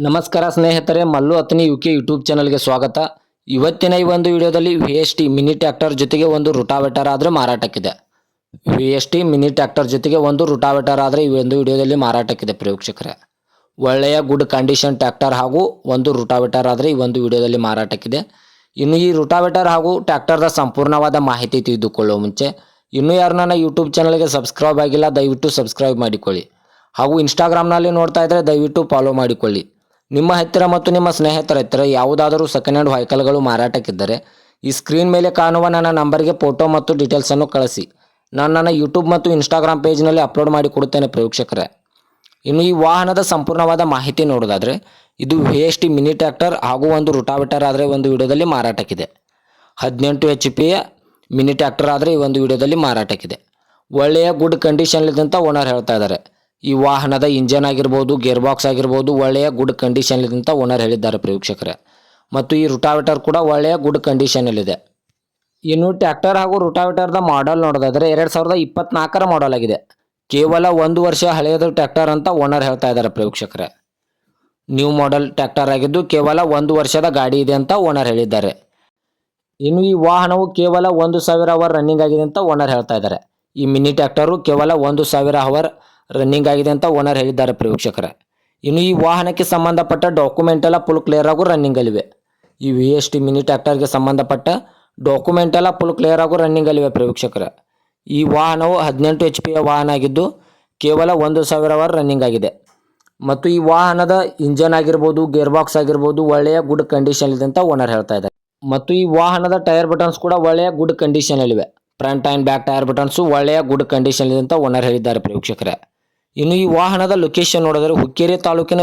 ನಮಸ್ಕಾರ ಸ್ನೇಹಿತರೆ, Mallu ಅತ್ನಿ UK YouTube ಚಾನಲ್ಗೆ ಸ್ವಾಗತ. ಇವತ್ತಿನ ಈ ಒಂದು ವಿಡಿಯೋದಲ್ಲಿ VST ಮಿನಿ ಟ್ರ್ಯಾಕ್ಟರ್ ಜೊತೆಗೆ ಒಂದು ರುಟಾವೇಟರ್ ಆದರೆ ಮಾರಾಟಕ್ಕಿದೆ. VST ಮಿನಿ ಟ್ರ್ಯಾಕ್ಟರ್ ಜೊತೆಗೆ ಒಂದು ರುಟಾವೇಟರ್ ಆದರೆ ಈ ಒಂದು ವಿಡಿಯೋದಲ್ಲಿ ಮಾರಾಟಕ್ಕಿದೆ ಪ್ರೇಕ್ಷಕರೇ. ಒಳ್ಳೆಯ ಗುಡ್ ಕಂಡೀಷನ್ ಟ್ರ್ಯಾಕ್ಟರ್ ಹಾಗೂ ಒಂದು ರುಟಾವೇಟರ್ ಆದರೆ ಈ ಒಂದು ವಿಡಿಯೋದಲ್ಲಿ ಮಾರಾಟಕ್ಕಿದೆ. ಇನ್ನು ಈ ರುಟಾವೇಟರ್ ಹಾಗೂ ಟ್ರ್ಯಾಕ್ಟರ್ದ ಸಂಪೂರ್ಣವಾದ ಮಾಹಿತಿ ತಿಳಿದುಕೊಳ್ಳುವ ಮುಂಚೆ ಇನ್ನೂ ಯಾರು ನನ್ನ ಯೂಟ್ಯೂಬ್ ಚಾನಲ್ಗೆ ಸಬ್ಸ್ಕ್ರೈಬ್ ಆಗಿಲ್ಲ ದಯವಿಟ್ಟು ಸಬ್ಸ್ಕ್ರೈಬ್ ಮಾಡಿಕೊಳ್ಳಿ. ಹಾಗೂ ಇನ್ಸ್ಟಾಗ್ರಾಮ್ನಲ್ಲಿ ನೋಡ್ತಾ ಇದ್ದರೆ ದಯವಿಟ್ಟು ಫಾಲೋ ಮಾಡಿಕೊಳ್ಳಿ. ನಿಮ್ಮ ಹತ್ತಿರ ಮತ್ತು ನಿಮ್ಮ ಸ್ನೇಹಿತರ ಹತ್ತಿರ ಯಾವುದಾದರೂ ಸೆಕೆಂಡ್ ಹ್ಯಾಂಡ್ ವೆಹಿಕಲ್ಗಳು ಮಾರಾಟಕ್ಕಿದ್ದರೆ ಈ ಸ್ಕ್ರೀನ್ ಮೇಲೆ ಕಾಣುವ ನನ್ನ ನಂಬರ್ಗೆ ಫೋಟೋ ಮತ್ತು ಡೀಟೇಲ್ಸನ್ನು ಕಳಿಸಿ. ನಾನು ನನ್ನ ಯೂಟ್ಯೂಬ್ ಮತ್ತು ಇನ್ಸ್ಟಾಗ್ರಾಮ್ ಪೇಜ್ನಲ್ಲಿ ಅಪ್ಲೋಡ್ ಮಾಡಿ ಕೊಡುತ್ತೇನೆ ಪ್ರೇಕ್ಷಕರೇ. ಇನ್ನು ಈ ವಾಹನದ ಸಂಪೂರ್ಣವಾದ ಮಾಹಿತಿ ನೋಡೋದಾದರೆ ಇದು VST ಮಿನಿ ಟ್ರ್ಯಾಕ್ಟರ್ ಹಾಗೂ ಒಂದು ರುಟಾವೇಟರ್ ಆದರೆ ಒಂದು ವಿಡಿಯೋದಲ್ಲಿ ಮಾರಾಟಕ್ಕಿದೆ. 18 HP ಮಿನಿ ಟ್ರ್ಯಾಕ್ಟರ್ ಆದರೆ ಈ ಒಂದು ವಿಡಿಯೋದಲ್ಲಿ ಮಾರಾಟಕ್ಕಿದೆ. ಒಳ್ಳೆಯ ಗುಡ್ ಕಂಡೀಷನ್ಲಿದ್ದಂಥ ಓನರ್ ಹೇಳ್ತಾ ಇದ್ದಾರೆ. ಈ ವಾಹನದ ಇಂಜನ್ ಆಗಿರ್ಬೋದು, ಗೇರ್ ಬಾಕ್ಸ್ ಆಗಿರ್ಬೋದು ಒಳ್ಳೆಯ ಗುಡ್ ಕಂಡೀಷನ್ಲಿದ್ದಂಥ ಓನರ್ ಹೇಳಿದ್ದಾರೆ ಪ್ರೇಕ್ಷಕರೇ. ಮತ್ತು ಈ ರುಟಾವೇಟರ್ ಕೂಡ ಒಳ್ಳೆಯ ಗುಡ್ ಕಂಡೀಷನಲ್ಲಿದೆ. ಇನ್ನು ಟ್ರ್ಯಾಕ್ಟರ್ ಹಾಗೂ ರುಟಾವೇಟರ್ದ ಮಾಡೆಲ್ ನೋಡೋದಾದರೆ 2024ರ ಮಾಡೆಲ್ ಆಗಿದೆ. ಕೇವಲ 1 ವರ್ಷ ಹಳೆಯದು ಟ್ರ್ಯಾಕ್ಟರ್ ಅಂತ ಓನರ್ ಹೇಳ್ತಾ ಇದ್ದಾರೆ ಪ್ರೇಕ್ಷಕರೇ. ನ್ಯೂ ಮಾಡೆಲ್ ಟ್ರ್ಯಾಕ್ಟರ್ ಆಗಿದ್ದು ಕೇವಲ 1 ವರ್ಷದ ಗಾಡಿ ಇದೆ ಅಂತ ಓನರ್ ಹೇಳಿದ್ದಾರೆ. ಇನ್ನು ಈ ವಾಹನವು ಕೇವಲ 1000 ಅವರ್ ರನ್ನಿಂಗ್ ಆಗಿದೆ ಅಂತ ಓನರ್ ಹೇಳ್ತಾ ಇದ್ದಾರೆ. ಈ ಮಿನಿ ಟ್ರ್ಯಾಕ್ಟರು ಕೇವಲ 1000 ಅವರ್ ರನ್ನಿಂಗ್ ಆಗಿದೆ ಅಂತ ಓನರ್ ಹೇಳಿದ್ದಾರೆ ಪ್ರೇಕ್ಷಕರೇ. ಇನ್ನು ಈ ವಾಹನಕ್ಕೆ ಸಂಬಂಧಪಟ್ಟ ಡಾಕ್ಯುಮೆಂಟ್ ಎಲ್ಲ ಫುಲ್ ಕ್ಲಿಯರ್ ಆಗು ರನ್ನಿಂಗ್ ಅಲ್ಲಿವೆ. ಈ VST ಮಿನಿ ಟ್ರ್ಯಾಕ್ಟರ್ಗೆ ಸಂಬಂಧಪಟ್ಟ ಡಾಕ್ಯುಮೆಂಟ್ ಎಲ್ಲ ಫುಲ್ ಕ್ಲಿಯರ್ ಆಗು ರನ್ನಿಂಗ್ ಅಲ್ಲಿವೆ ಪ್ರೇಕ್ಷಕರೇ. ಈ ವಾಹನವು 18 HP ವಾಹನ ಆಗಿದ್ದು ಕೇವಲ 1000 ಅವರ್ ರನ್ನಿಂಗ್ ಆಗಿದೆ. ಮತ್ತು ಈ ವಾಹನದ ಇಂಜನ್ ಆಗಿರ್ಬೋದು, ಗೇರ್ ಬಾಕ್ಸ್ ಆಗಿರ್ಬೋದು ಒಳ್ಳೆಯ ಗುಡ್ ಕಂಡೀಷನ್ ಇದೆ ಅಂತ ಓನರ್ ಹೇಳ್ತಾ ಇದ್ದಾರೆ. ಮತ್ತು ಈ ವಾಹನದ ಟೈರ್ ಬಟನ್ಸ್ ಕೂಡ ಒಳ್ಳೆಯ ಗುಡ್ ಕಂಡೀಷನಲ್ಲಿವೆ. Front and back tyre buttons ಒಳ್ಳೆಯ ಗುಡ್ ಕಂಡೀಷನ್ ಇದೆ ಅಂತ ಓನರ್ ಹೇಳಿದ್ದಾರೆ ಪ್ರೇಕ್ಷಕರೇ. ಇನ್ನು ಈ ವಾಹನದ ಲೊಕೇಶನ್ ನೋಡಿದರೆ ಹುಕ್ಕೇರಿ ತಾಲೂಕಿನ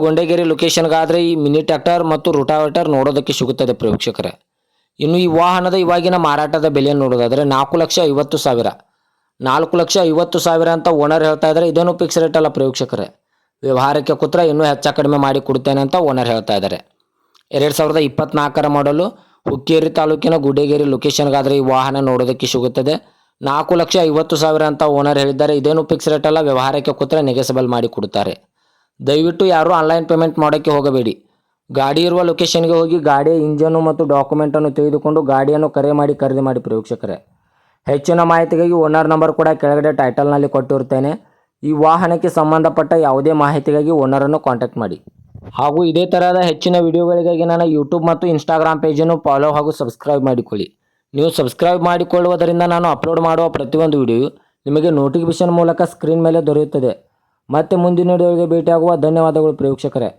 ಗುಂಡೇಗೇರಿ ಲೊಕೇಶನ್ಗಾದರೆ ಈ ಮಿನಿ ಟ್ರ್ಯಾಕ್ಟರ್ ಮತ್ತು ರುಟಾವೇಟರ್ ನೋಡೋದಕ್ಕೆ ಸಿಗುತ್ತದೆ ಪ್ರೇಕ್ಷಕರೇ. ಇನ್ನು ಈ ವಾಹನದ ಇವಾಗಿನ ಮಾರಾಟದ ಬೆಲೆ ನೋಡೋದಾದರೆ 4,50,000 4,50,000 ಅಂತ ಓನರ್ ಹೇಳ್ತಾ ಇದ್ದಾರೆ. ಇದೇನು ಫಿಕ್ಸ್ ರೇಟ್ ಅಲ್ಲ ಪ್ರೇಕ್ಷಕರೇ. ವ್ಯವಹಾರಕ್ಕೆ ಕೂತ್ರೆ ಇನ್ನೂ ಹೆಚ್ಚು ಕಡಿಮೆ ಮಾಡಿ ಕೊಡ್ತೇನೆ ಅಂತ ಓನರ್ ಹೇಳ್ತಾ ಇದ್ದಾರೆ. 2024ರ ಮಾಡಲು ಹುಕ್ಕೇರಿ ತಾಲೂಕಿನ ಗುಂಡೇಗೇರಿ ಲೊಕೇಶನ್ಗಾದರೆ ಈ ವಾಹನ ನೋಡೋದಕ್ಕೆ ಸಿಗುತ್ತದೆ. 4,50,000 ಅಂತ ಓನರ್ ಹೇಳಿದ್ದಾರೆ. ಇದೇನು ಫಿಕ್ಸ್ ರೇಟ್ ಅಲ್ಲ, ವ್ಯವಹಾರಕ್ಕೆ ಕೂತ್ರೆ ನೆಗೆಸಬಲ್ ಮಾಡಿ ಕೊಡುತ್ತಾರೆ. ದಯವಿಟ್ಟು ಯಾರೂ ಆನ್ಲೈನ್ ಪೇಮೆಂಟ್ ಮಾಡೋಕ್ಕೆ ಹೋಗಬೇಡಿ. ಗಾಡಿ ಇರುವ ಲೊಕೇಶನ್ಗೆ ಹೋಗಿ ಗಾಡಿಯ ಇಂಜನ್ನು ಮತ್ತು ಡಾಕ್ಯುಮೆಂಟನ್ನು ತೆಗೆದುಕೊಂಡು ಗಾಡಿಯನ್ನು ಖರೀದಿ ಮಾಡಿ ಪ್ರೇಕ್ಷಕರೇ. ಹೆಚ್ಚಿನ ಮಾಹಿತಿಗಾಗಿ ಓನರ್ ನಂಬರ್ ಕೂಡ ಕೆಳಗಡೆ ಟೈಟಲ್ನಲ್ಲಿ ಕೊಟ್ಟಿರುತ್ತೇನೆ. ಈ ವಾಹನಕ್ಕೆ ಸಂಬಂಧಪಟ್ಟ ಯಾವುದೇ ಮಾಹಿತಿಗಾಗಿ ಓನರನ್ನು ಕಾಂಟ್ಯಾಕ್ಟ್ ಮಾಡಿ. ಹಾಗೂ ಇದೇ ಥರದ ಹೆಚ್ಚಿನ ವಿಡಿಯೋಗಳಿಗಾಗಿ ನನ್ನ ಯೂಟ್ಯೂಬ್ ಮತ್ತು ಇನ್ಸ್ಟಾಗ್ರಾಮ್ ಪೇಜನ್ನು ಫಾಲೋ ಹಾಗೂ ಸಬ್ಸ್ಕ್ರೈಬ್ ಮಾಡಿಕೊಳ್ಳಿ. ನೀವು ಸಬ್ಸ್ಕ್ರೈಬ್ ಮಾಡಿಕೊಳ್ಳುವುದರಿಂದ ನಾನು ಅಪ್ಲೋಡ್ ಮಾಡುವ ಪ್ರತಿಯೊಂದು ವಿಡಿಯೋ ನಿಮಗೆ ನೋಟಿಫಿಕೇಶನ್ ಮೂಲಕ ಸ್ಕ್ರೀನ್ ಮೇಲೆ ದೊರೆಯುತ್ತದೆ. ಮತ್ತೆ ಮುಂದಿನ ವಿಡಿಯೋಗೆ ಭೇಟಿಯಾಗುವ ಧನ್ಯವಾದಗಳು ಪ್ರೇಕ್ಷಕರೇ.